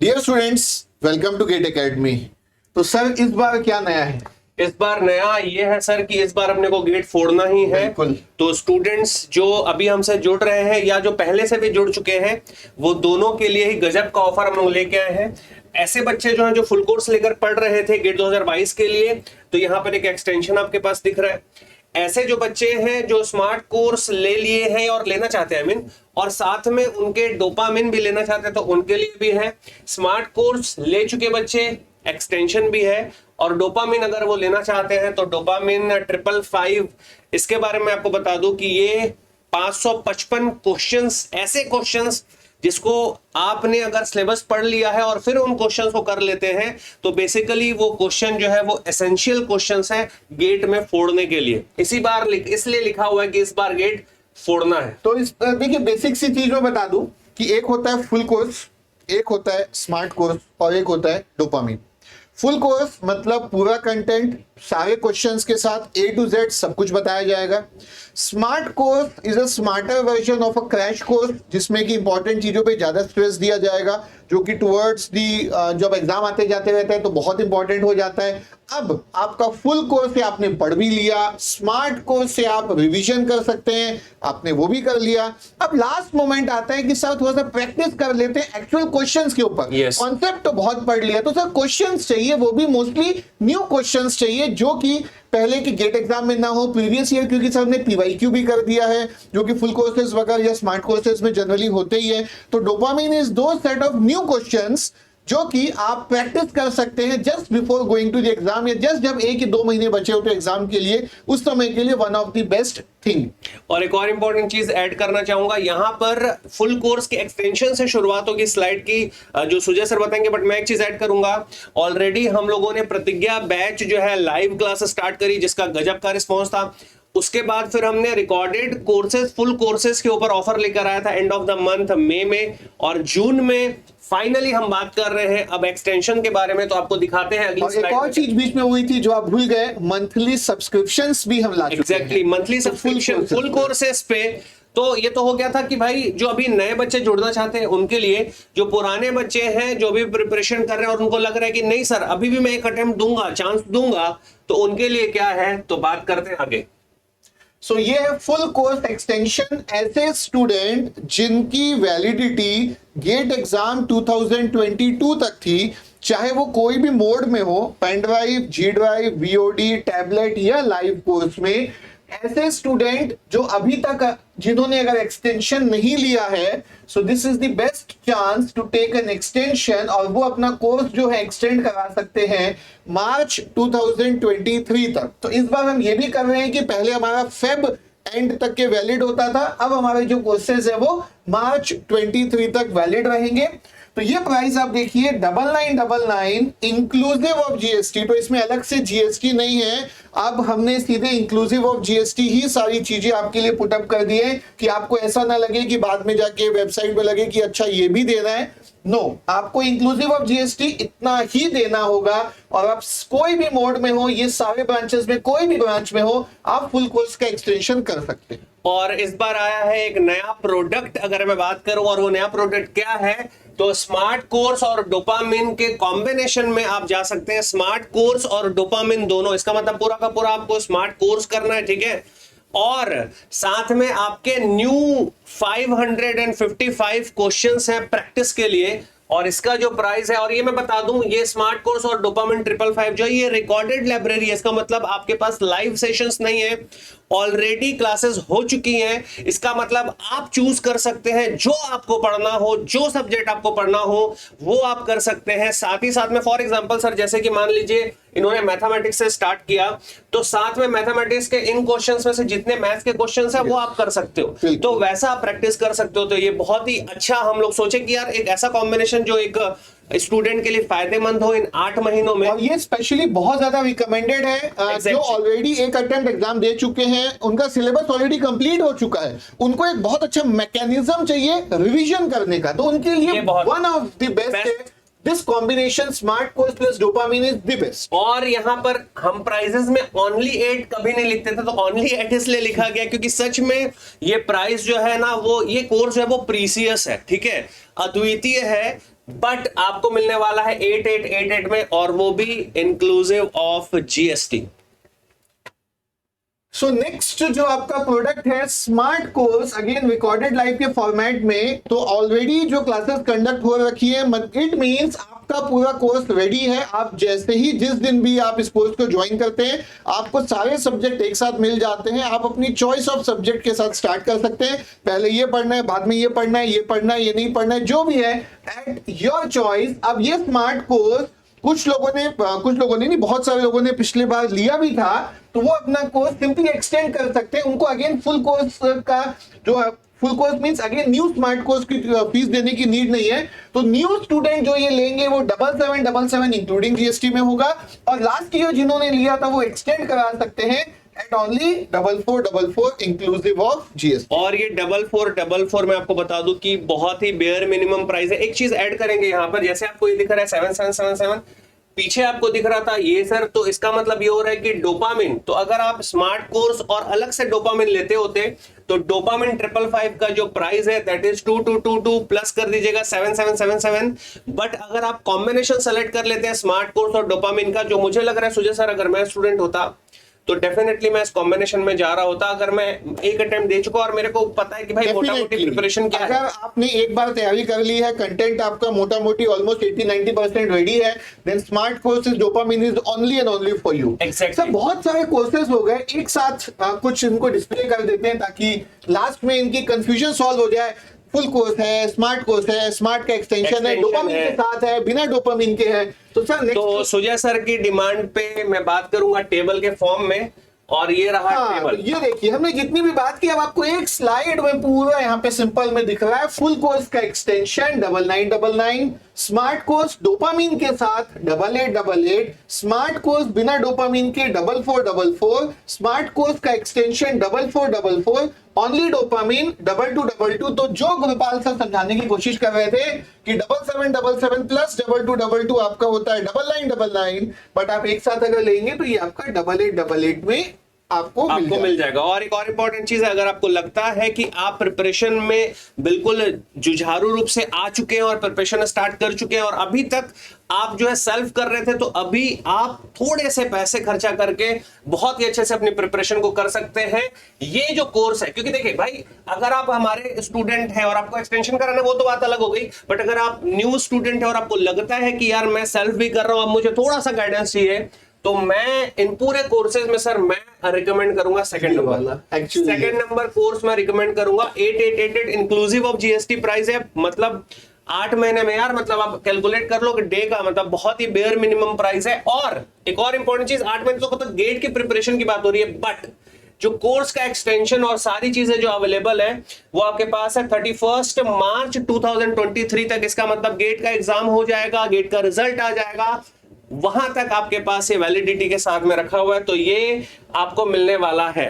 Dear students, welcome to GATE Academy. तो sir इस बार क्या नया है? इस बार नया ये है सर कि इस बार अपने को गेट फोड़ना ही है। तो स्टूडेंट्स जो अभी हमसे जुड़ रहे हैं या जो पहले से भी जुड़ चुके हैं, वो दोनों के लिए ही गजब का ऑफर हम लोग लेके आए हैं। ऐसे बच्चे जो हैं जो फुल कोर्स लेकर पढ़ रहे थे गेट 2022 के लिए, तो यहाँ पर एक एक्सटेंशन आपके पास दिख रहा है। ऐसे जो बच्चे हैं जो स्मार्ट कोर्स ले लिए हैं और लेना चाहते हैं और साथ में उनके डोपामिन भी लेना चाहते हैं, तो उनके लिए भी है। स्मार्ट कोर्स ले चुके बच्चे, एक्सटेंशन भी है, और डोपामिन अगर वो लेना चाहते हैं तो डोपामिन 555। इसके बारे में आपको बता दूं कि ये 555 क्वेश्चंस, ऐसे क्वेश्चंस जिसको आपने अगर सिलेबस पढ़ लिया है और फिर उन क्वेश्चंस को कर लेते हैं, तो बेसिकली वो क्वेश्चन जो है वो एसेंशियल क्वेश्चंस हैं गेट में फोड़ने के लिए। इसलिए लिखा हुआ है कि इस बार गेट फोड़ना है। तो इस देखिए, बेसिक सी चीज मैं बता दूं कि एक होता है फुल कोर्स, एक होता है स्मार्ट कोर्स और एक होता है डोपामिन। फुल कोर्स मतलब पूरा कंटेंट, सारे क्वेश्चंस के साथ A to Z सब कुछ बताया जाएगा। Smart course is a smarter version of a crash course, जिसमें कि इंपॉर्टेंट चीजों पे ज्यादा स्ट्रेस दिया जाएगा, जो कि टुवर्ड्स दी जब एग्जाम आते जाते रहते हैं तो बहुत इंपॉर्टेंट हो जाता है। अब आपका फुल कोर्स से आपने पढ़ भी लिया, स्मार्ट कोर्स से आप रिवीजन कर सकते हैं, आपने वो भी कर लिया। अब लास्ट मोमेंट आता है कि सर थोड़ा सा प्रैक्टिस कर लेते हैं एक्चुअल क्वेश्चंस के ऊपर। कॉन्सेप्ट तो बहुत पढ़ लिया, तो सर क्वेश्चंस चाहिए, वो भी मोस्टली न्यू क्वेश्चंस चाहिए जो कि पहले के गेट एग्जाम में ना हो, प्रीवियस ईयर, क्योंकि सर ने पीवाईक्यू भी कर दिया है जो कि फुल कोर्सेज वगैरह या स्मार्ट कोर्सेज में जनरली होते ही है। तो डोपामिन इज दो सेट ऑफ न्यू क्वेश्चंस जो कि आप प्रैक्टिस कर सकते हैं just before going to the exam, या जस्ट जब 1 या 2 महीने बचे होते एग्जाम के लिए, उस समय के लिए one of the best thing. और एक और इंपॉर्टेंट चीज ऐड करना चाहूंगा, यहाँ पर फुल कोर्स के एक्सटेंशन से शुरुआत होगी स्लाइड की, जो सुजय सर बताएंगे, बट मैं एक चीज ऐड करूंगा। ऑलरेडी हम लोगों ने प्रतिज्ञा बैच जो है लाइव क्लास स्टार्ट करी, जिसका गजब का रिस्पॉन्स था। उसके बाद फिर हमने रिकॉर्डेड कोर्सेज, फुल कोर्सेज के ऊपर ऑफर लेकर आया था एंड ऑफ द मंथ मई में, और जून में फाइनली हम बात कर रहे हैं अब एक्सटेंशन के बारे में। तो आपको दिखाते हैं अगली स्लाइड। एक और चीज बीच में हुई थी जो आप भूल गए, मंथली सब्सक्रिप्शंस भी हम ला चुके हैं। Exactly, monthly subscription full courses पे। तो ये तो हो गया था कि भाई जो अभी नए बच्चे जुड़ना चाहते हैं उनके लिए, जो पुराने बच्चे हैं जो भी प्रिपरेशन कर रहे हैं और उनको लग रहा है कि नहीं सर अभी भी मैं एक अटेम्प्ट दूंगा, चांस दूंगा, तो उनके लिए क्या है, तो बात करते हैं आगे। सो ये है फुल कोर्स एक्सटेंशन। ऐसे स्टूडेंट जिनकी वैलिडिटी गेट एग्जाम 2022 तक थी, चाहे वो कोई भी मोड में हो, pen drive, G drive, VOD, tablet या लाइव कोर्स में, ऐसे स्टूडेंट जो अभी तक जिन्होंने अगर एक्सटेंशन नहीं लिया है, so this is the best chance to take an extension, और वो अपना कोर्स जो है एक्सटेंड करा सकते हैं मार्च 2023 तक। तो इस बार हम ये भी कर रहे हैं कि पहले हमारा फेब एंड तक के वैलिड होता था, अब हमारे जो कोर्सेज है वो मार्च 23 तक वैलिड रहेंगे। तो ये प्राइस आप देखिए 9999 इंक्लूसिव ऑफ जीएसटी, तो इसमें अलग से जीएसटी नहीं है। अब हमने सीधे इंक्लूसिव ऑफ जीएसटी ही सारी चीजें आपके लिए पुटअप कर दी है कि आपको ऐसा ना लगे कि बाद में जाके वेबसाइट पे लगे कि अच्छा ये भी देना है। नो, आपको इंक्लूसिव ऑफ जीएसटी इतना ही देना होगा, और आप कोई भी मोड में हो, ये सारे ब्रांचेस में कोई भी ब्रांच में हो, आप फुल कोर्स का एक्सटेंशन कर सकते हैं। और इस बार आया है एक नया प्रोडक्ट, अगर मैं बात करूं, और वो नया प्रोडक्ट क्या है, तो स्मार्ट कोर्स और डोपामिन के कॉम्बिनेशन में आप जा सकते हैं। स्मार्ट कोर्स और डोपामिन दोनों, इसका मतलब पूरा का पूरा आपको स्मार्ट कोर्स करना है, ठीक है, और साथ में आपके न्यू 555 क्वेश्चंस हैं प्रैक्टिस के लिए, और इसका जो प्राइस है, और ये मैं बता दूं, ये स्मार्ट कोर्स और डोपामिन 555 जो है ये रिकॉर्डेड लाइब्रेरी है। इसका मतलब आपके पास लाइव सेशंस नहीं है, ऑलरेडी क्लासेस हो चुकी हैं। इसका मतलब आप चूज कर सकते हैं जो आपको पढ़ना हो, जो सब्जेक्ट आपको पढ़ना हो वो आप कर सकते हैं। साथ ही साथ में फॉर एग्जांपल सर, जैसे कि मान लीजिए इन्होंने मैथमेटिक्स से स्टार्ट किया, तो साथ में मैथमेटिक्स के इन क्वेश्चंस में से जितने मैथ्स के क्वेश्चंस हैं वो आप कर सकते हो, तो वैसा आप प्रैक्टिस कर सकते हो। तो ये बहुत ही अच्छा हम लोग सोचे कि यार एक ऐसा कॉम्बिनेशन जो एक स्टूडेंट के लिए फायदेमंद हो इन 8 महीनों में। और ये स्पेशली बहुत ज्यादा रिकमेंडेड है जो ऑलरेडी एक अटेम्प्ट एग्जाम दे चुके हैं, उनका सिलेबस ऑलरेडी कंप्लीट हो चुका है, उनको एक बहुत अच्छा मैकेनिज्म चाहिए रिवीजन करने का, तो उनके लिए one of the best this combination smart course plus dopamine is the best. और यहाँ पर हम प्राइजेस में ओनली 8 कभी नहीं लिखते थे, तो ओनली 8 इसलिए लिखा गया क्योंकि सच में ये प्राइस जो है ना, वो ये कोर्स जो है वो प्रीसियस है, ठीक है, अद्वितीय है। बट आपको मिलने वाला है 8888 में, और वो भी inclusive of GST. So next जो आपका प्रोडक्ट है smart course, again recorded live के फॉर्मेट में। तो ऑलरेडी जो क्लासेस कंडक्ट हो रखी है, इट मींस आपका पूरा कोर्स रेडी है। आप जैसे ही जिस दिन भी आप इस कोर्स को ज्वाइन करते हैं, आपको सारे सब्जेक्ट एक साथ मिल जाते हैं। आप अपनी चॉइस ऑफ सब्जेक्ट के साथ स्टार्ट कर सकते हैं। पहले ये पढ़ना है, बाद में ये पढ़ना है, ये पढ़ना है, ये नहीं पढ़ना है, जो भी है एट योर चॉइस। अब ये स्मार्ट कोर्स कुछ लोगों ने नहीं, बहुत सारे लोगों ने पिछले बार लिया भी था, तो वो अपना कोर्स सिंपली एक्सटेंड कर सकते हैं। उनको अगेन फुल कोर्स का जो full course means again new smart course की फीस देने की नीड नहीं है। तो न्यू स्टूडेंट जो ये लेंगे वो 7777 इंक्लूडिंग जीएसटी में होगा, और लास्ट ईयर जिन्होंने लिया था वो एक्सटेंड करा सकते हैं at only 4444 inclusive of GST. और ये 4444 मैं आपको बता दूं कि बहुत ही बेयर मिनिमम प्राइस है। एक चीज ऐड करेंगे यहाँ पर, जैसे आपको ये दिख रहा है 7777, पीछे आपको दिख रहा था ये सर, तो इसका मतलब ये हो रहा है कि डोपामिन, तो अगर आप स्मार्ट कोर्स और अलग से डोपामिन लेते होते तो डोपामिन 555 का जो प्राइस है दैट इज 2222 प्लस कर दीजिएगा 7777। बट अगर आप कॉम्बिनेशन सेलेक्ट कर लेते हैं स्मार्ट कोर्स और डोपामिन का, जो मुझे लग रहा है सुजय सर अगर मैं स्टूडेंट होता तो डेफिनेटली मैं इस कॉम्बिनेशन में जा रहा होता, अगर मैं एक अटेम्प्ट दे चुका और मेरे को पता है कि भाई मोटा मोटी प्रिपरेशन क्या है। अगर आपने एक बार तैयारी कर ली है, कंटेंट आपका मोटा मोटी ऑलमोस्ट 80-90% रेडी है, then smart courses dopamine is only and only for you. Exactly. बहुत सारे कोर्सेज हो गए एक साथ, कुछ इनको डिस्प्ले कर देते हैं ताकि लास्ट में इनकी कंफ्यूजन सॉल्व हो जाए। फुल कोर्स है, स्मार्ट कोर्स है, स्मार्ट का एक्सटेंशन है, डोपामिन के साथ है, बिना डोपामिन के है। तो सर तो सुजय सर की डिमांड पे मैं बात करूंगा टेबल के फॉर्म में, और ये रहा टेबल। तो ये देखिए हमने जितनी भी बात की, अब आपको एक स्लाइड में पूरा यहाँ पे सिंपल में दिख रहा है। फुल कोर्स का एक्सटेंशन 9999, स्मार्ट कोर्स डोपामिन के साथ 8888, स्मार्ट कोर्स बिना डोपामिन के 4444, स्मार्ट कोर्स का एक्सटेंशन 4444, ओनली डोपामिन 2222। तो जो गोपाल सर समझाने की कोशिश कर रहे थे कि 7777 प्लस 2222 आपका होता है 9999, बट आप एक साथ अगर लेंगे तो ये आपका 8888 में आपको मिल जाएगा। और एक और इंपॉर्टेंट चीज है, अगर आपको लगता है कि आप प्रिपरेशन में बिल्कुल जुझारू रूप से आ चुके हैं और प्रिपरेशन स्टार्ट कर चुके हैं और अभी तक आप जो है सेल्फ कर रहे थे, तो अभी आप थोड़े से पैसे खर्चा करके बहुत ही अच्छे से अपनी प्रिपरेशन को कर सकते हैं। ये जो कोर्स है, क्योंकि देखिए भाई अगर आप हमारे स्टूडेंट हैं और आपको एक्सटेंशन कराना वो तो बात अलग हो गई, बट अगर आप न्यू स्टूडेंट है और आपको लगता है कि यार मैं सेल्फ भी कर रहा हूं, अब मुझे थोड़ा सा गाइडेंस चाहिए, तो मैं इन पूरे कोर्सेज में सर मैं रिकमेंड करूंगा सेकंड नंबर कोर्स मैं रिकमेंड करूंगा 8888 इंक्लूसिव ऑफ जीएसटी प्राइस है। मतलब 8 महीने में यार, मतलब आप कैलकुलेट कर लो कि डे का मतलब बहुत ही बेयर मिनिमम प्राइस है। और एक और इंपॉर्टेंट चीज, 8 महीने तो गेट की प्रिपरेशन की बात हो रही है, बट जो कोर्स का एक्सटेंशन और सारी चीजें जो अवेलेबल है वो आपके पास है 31 मार्च 2023 तक। इसका मतलब गेट का एग्जाम हो जाएगा, गेट का रिजल्ट आ जाएगा, वहां तक आपके पास ये वैलिडिटी के साथ में रखा हुआ है, तो ये आपको मिलने वाला है।